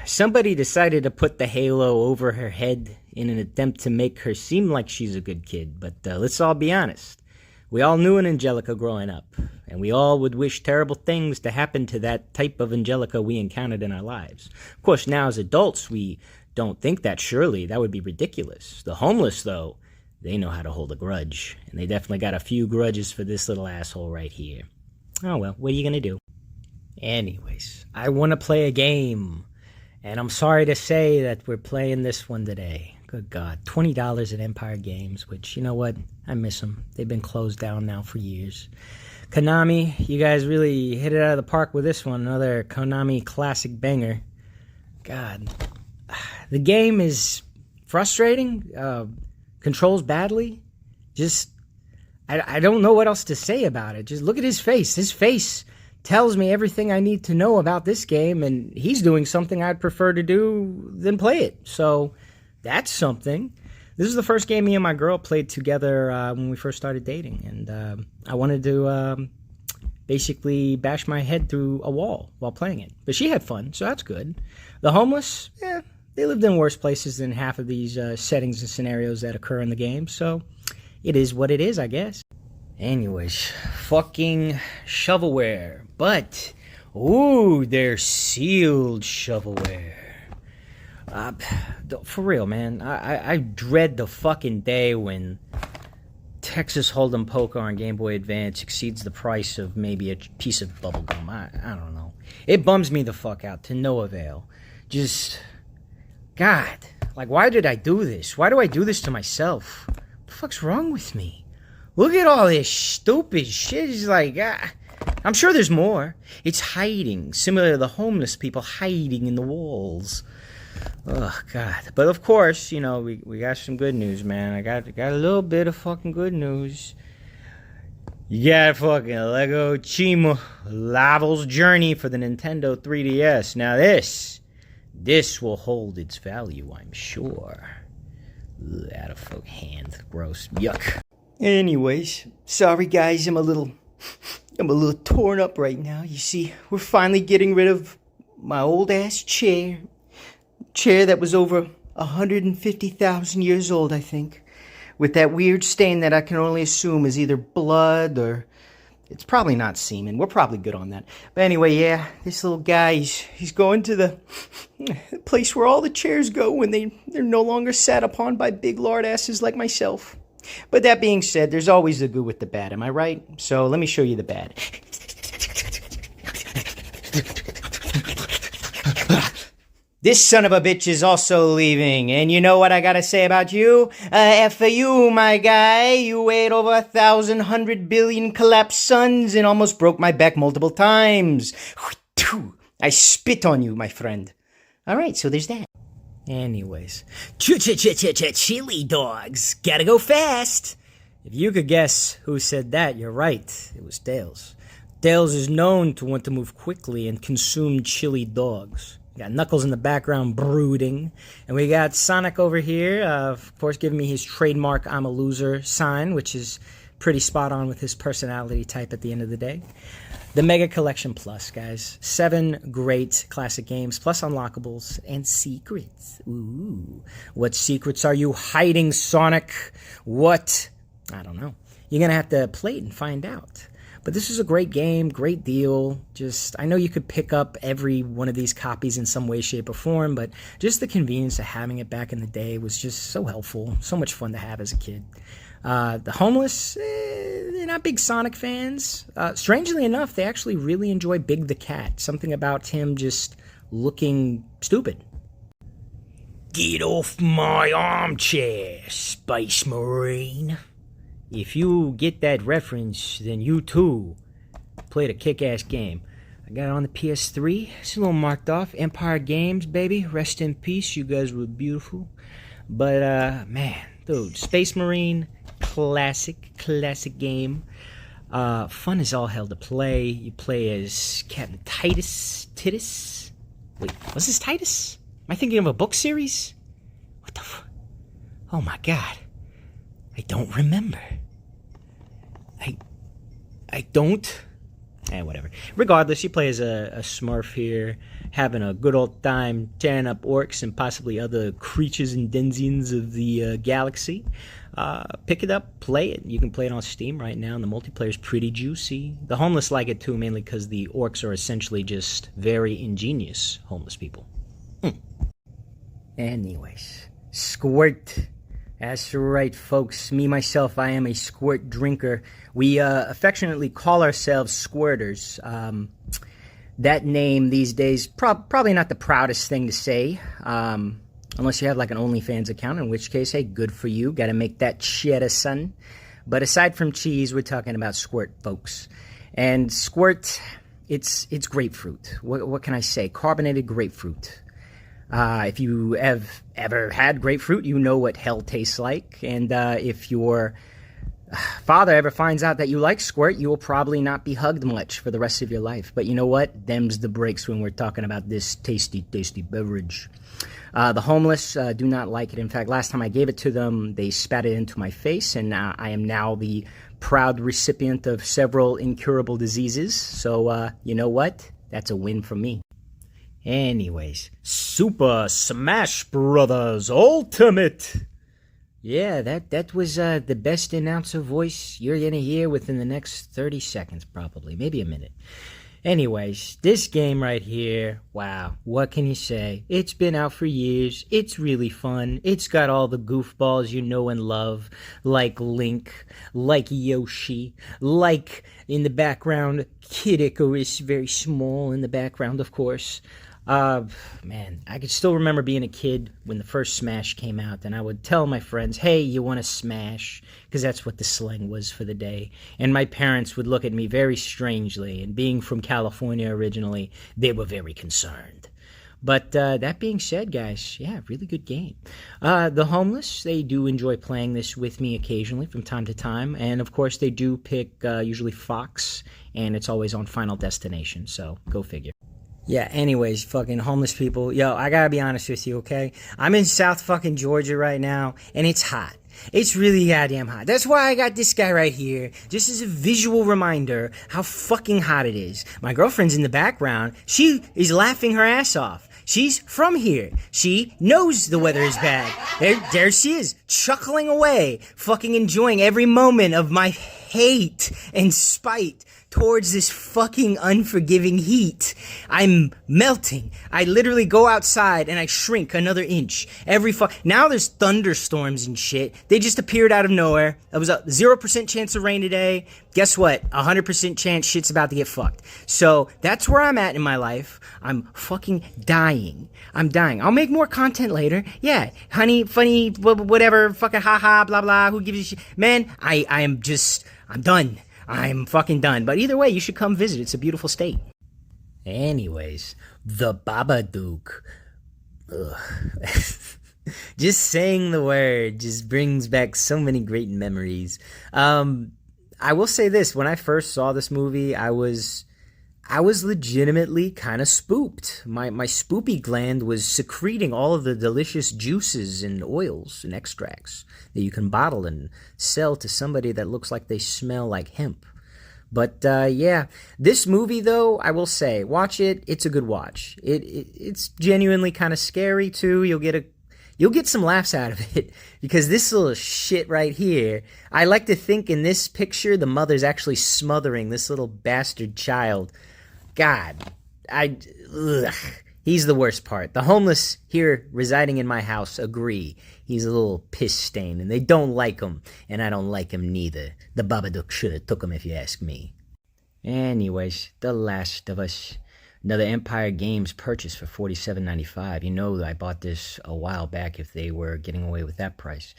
A: somebody decided to put the halo over her head in an attempt to make her seem like she's a good kid. But let's all be honest. We all knew an Angelica growing up, and we all would wish terrible things to happen to that type of Angelica we encountered in our lives. Of course, now as adults, we don't think that surely. That would be ridiculous. The homeless, though, they know how to hold a grudge, and they definitely got a few grudges for this little asshole right here. Oh, well, what are you going to do? Anyways, I want to play a game, and I'm sorry to say that we're playing this one today. Good God, $20 at Empire Games, which, you know what? I miss them. They've been closed down now for years. Konami, you guys really hit it out of the park with this one. Another Konami classic banger. God. The game is frustrating. Controls badly. Just, I don't know what else to say about it. Just look at his face. His face tells me everything I need to know about this game, and he's doing something I'd prefer to do than play it. So... that's something. This is the first game me and my girl played together when we first started dating. And I wanted to basically bash my head through a wall while playing it. But she had fun, so that's good. The homeless, they lived in worse places than half of these settings and scenarios that occur in the game. So it is what it is, I guess. Anyways, fucking shovelware. But, ooh, they're sealed shovelware. For real, man, I dread the fucking day when Texas Hold'em Poker on Game Boy Advance exceeds the price of maybe a piece of bubblegum. I don't know. It bums me the fuck out to no avail. Just, God, like, why did I do this? Why do I do this to myself? What the fuck's wrong with me? Look at all this stupid shit. It's like, I'm sure there's more. It's hiding, similar to the homeless people hiding in the walls. Oh God! But of course, you know we got some good news, man. I got a little bit of fucking good news. You got fucking Lego Chima Laval's Journey for the Nintendo 3DS. Now this will hold its value, I'm sure. Out of fuck hand, gross, yuck. Anyways, sorry guys, I'm a little torn up right now. You see, we're finally getting rid of my old ass chair that was over 150,000 years old, I think, with that weird stain that I can only assume is either blood or it's probably not semen. We're probably good on that. But anyway, yeah, this little guy, he's going to the place where all the chairs go when they're no longer sat upon by big lard asses like myself. But that being said, there's always the good with the bad, am I right? So let me show you the bad. This son of a bitch is also leaving, and you know what I gotta say about you? F for you, my guy. You weighed over 1,100 billion collapsed suns and almost broke my back multiple times. I spit on you, my friend. Alright, so there's that. Anyways. Chili dogs. Gotta go fast. If you could guess who said that, you're right. It was Tails. Tails is known to want to move quickly and consume chili dogs. We got Knuckles in the background brooding. And we got Sonic over here, of course, giving me his trademark I'm a loser sign, which is pretty spot on with his personality type at the end of the day. The Mega Collection Plus, guys. 7 great classic games, plus unlockables and secrets. Ooh. What secrets are you hiding, Sonic? What? I don't know. You're going to have to play it and find out. But this is a great game, great deal. Just, I know you could pick up every one of these copies in some way, shape, or form, but just the convenience of having it back in the day was just so helpful. So much fun to have as a kid. The homeless, they're not big Sonic fans. Strangely enough, they actually really enjoy Big the Cat. Something about him just looking stupid. Get off my armchair, Space Marine. If you get that reference, then you too played a kick-ass game. I got it on the PS3. It's a little marked off. Empire Games, baby. Rest in peace. You guys were beautiful. But, man, dude, Space Marine, classic game. Fun as all hell to play. You play as Captain Titus. Wait, was this Titus? Am I thinking of a book series? What the Oh my god. I don't remember. I don't. Whatever. Regardless, you play as a Smurf here, having a good old time tearing up orcs and possibly other creatures and denizens of the galaxy. Pick it up, play it. You can play it on Steam right now, and the multiplayer is pretty juicy. The homeless like it too, mainly because the orcs are essentially just very ingenious homeless people. Anyways, Squirt. That's right, folks. Me, myself, I am a squirt drinker. We affectionately call ourselves squirters. That name these days, probably not the proudest thing to say, unless you have like an OnlyFans account, in which case, hey, good for you. Got to make that cheddar, son. But aside from cheese, we're talking about squirt, folks. And squirt, it's grapefruit. What can I say? Carbonated grapefruit. If you have ever had grapefruit, you know what hell tastes like. And if your father ever finds out that you like squirt, you will probably not be hugged much for the rest of your life. But you know what? Them's the breaks when we're talking about this tasty, tasty beverage. The homeless do not like it. In fact, last time I gave it to them, they spat it into my face, and I am now the proud recipient of several incurable diseases. So, you know what? That's a win for me. Anyways, Super Smash Brothers Ultimate. Yeah, that was the best announcer voice you're gonna hear within the next 30 seconds, probably, maybe a minute. Anyways, this game right here, wow, what can you say? It's been out for years. It's really fun. It's got all the goofballs you know and love, like Link, like Yoshi, like in the background, Kid Icarus, very small in the background, of course. Man, I could still remember being a kid when the first Smash came out, and I would tell my friends, hey, you want to Smash? Because that's what the slang was for the day. And my parents would look at me very strangely, and being from California originally, they were very concerned. But that being said, guys, yeah, really good game. The homeless, they do enjoy playing this with me occasionally from time to time. And of course, they do pick usually Fox, and it's always on Final Destination. So go figure. Yeah, anyways, fucking homeless people. Yo, I gotta be honest with you, okay? I'm in South fucking Georgia right now, and it's hot. It's really goddamn hot. That's why I got this guy right here, just as a visual reminder how fucking hot it is. My girlfriend's in the background. She is laughing her ass off. She's from here. She knows the weather is bad. There she is, chuckling away, fucking enjoying every moment of my hate and spite towards this fucking unforgiving heat. I'm melting. I literally go outside and I shrink another inch now there's thunderstorms and shit. They just appeared out of nowhere. It was a 0% chance of rain today. Guess what? 100% chance shit's about to get fucked. So that's where I'm at in my life. I'm fucking dying. I'm dying. I'll make more content later. Yeah, honey, funny, whatever, fucking haha, blah blah. Who gives a shit? Man, I'm done. I'm fucking done. But either way, you should come visit. It's a beautiful state. Anyways, the Babadook. Ugh. Just saying the word just brings back so many great memories. I will say this. When I first saw this movie, I was legitimately kind of spooked. My spoopy gland was secreting all of the delicious juices and oils and extracts that you can bottle and sell to somebody that looks like they smell like hemp. But yeah, this movie though, I will say, watch it. It's a good watch. It's genuinely kind of scary too. You'll get some laughs out of it because this little shit right here, I like to think in this picture the mother's actually smothering this little bastard child. God, he's the worst part. The homeless here residing in my house agree. He's a little piss stain, and they don't like him, and I don't like him neither. The Babadook should have took him if you ask me. Anyways, The Last of Us. Another Empire Games purchase for $47.95. You know I bought this a while back if they were getting away with that price.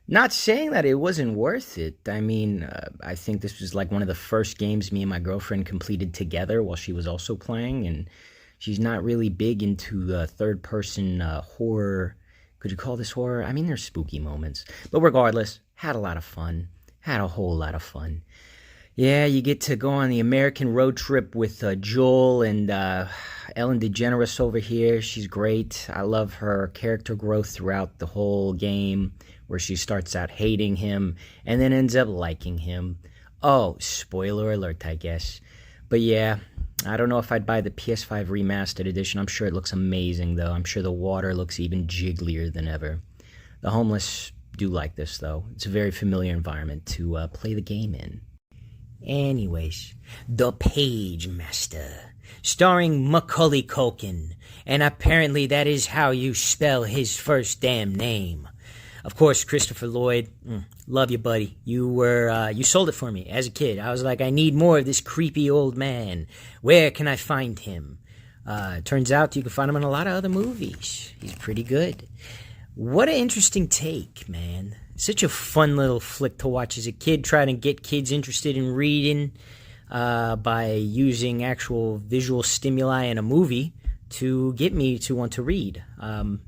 A: Not saying that it wasn't worth it. I mean, I think this was like one of the first games me and my girlfriend completed together while she was also playing, and she's not really big into third-person horror. Could you call this horror? I mean, there's spooky moments. But regardless, had a lot of fun. Had a whole lot of fun. Yeah, you get to go on the American road trip with Joel and Ellen DeGeneres over here. She's great. I love her character growth throughout the whole game, where she starts out hating him and then ends up liking him. Oh, spoiler alert, I guess. But yeah, I don't know if I'd buy the PS5 Remastered Edition. I'm sure it looks amazing, though. I'm sure the water looks even jigglier than ever. The homeless do like this, though. It's a very familiar environment to play the game in. Anyways, The Page Master, starring Macaulay Culkin, and apparently that is how you spell his first damn name. Of course, Christopher Lloyd, love you, buddy. You sold it for me as a kid. I was like, I need more of this creepy old man. Where can I find him? Turns out you can find him in a lot of other movies. He's pretty good. What an interesting take, man. Such a fun little flick to watch as a kid, trying to get kids interested in reading by using actual visual stimuli in a movie to get me to want to read,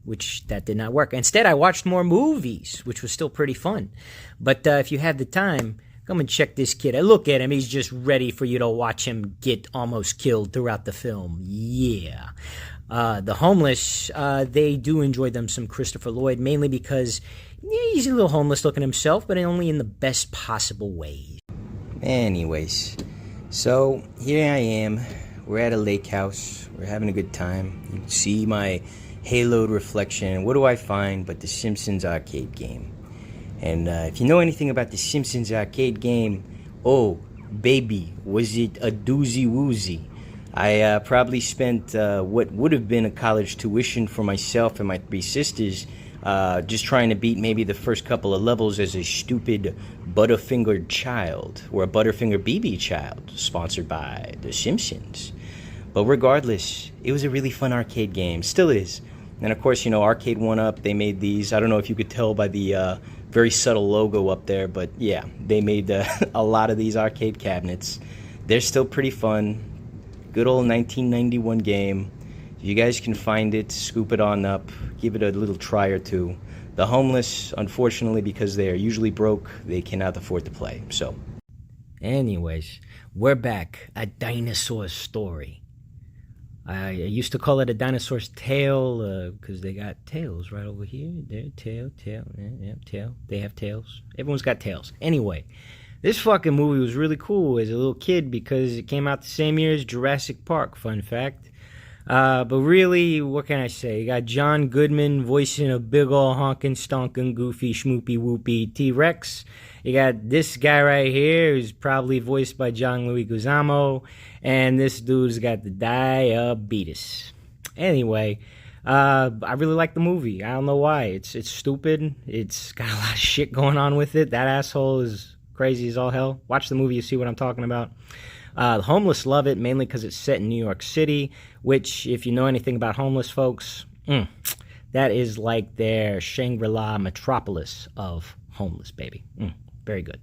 A: which that did not work. Instead, I watched more movies, which was still pretty fun. But if you have the time, come and check this kid. I look at him, he's just ready for you to watch him get almost killed throughout the film. Yeah. The homeless, they do enjoy them some Christopher Lloyd, mainly because he's a little homeless looking himself, but only in the best possible ways. Anyways, so here I am. We're at a lake house. We're having a good time. You can see my haloed reflection. What do I find but the Simpsons arcade game? And if you know anything about the Simpsons arcade game, oh, baby, was it a doozy woozy. I probably spent what would have been a college tuition for myself and my three sisters just trying to beat maybe the first couple of levels as a stupid Butterfingered child, or a Butterfinger BB child, sponsored by The Simpsons. But regardless, it was a really fun arcade game, still is. And of course, you know, Arcade 1-Up, they made these. I don't know if you could tell by the very subtle logo up there, but yeah, they made a lot of these arcade cabinets. They're still pretty fun. Good old 1991 game. You guys can find it, scoop it on up, give it a little try or two. The homeless, unfortunately, because they are usually broke, they cannot afford to play. So, anyways, we're back. A dinosaur story. I used to call it a dinosaur's tail because they got tails right over here. There, tail, tail. They have tails. Everyone's got tails. Anyway, this fucking movie was really cool as a little kid because it came out the same year as Jurassic Park, fun fact. But really, what can I say? You got John Goodman voicing a big ol' honkin', stonkin', goofy, schmoopy, whoopy T-Rex. You got this guy right here who's probably voiced by John Leguizamo. And this dude's got the diabetes. Anyway, I really like the movie. I don't know why. It's stupid. It's got a lot of shit going on with it. That asshole is crazy as all hell. Watch the movie, you see what I'm talking about. The homeless love it, mainly because it's set in New York City, which, if you know anything about homeless folks, that is like their Shangri-La metropolis of homeless, baby. Very good.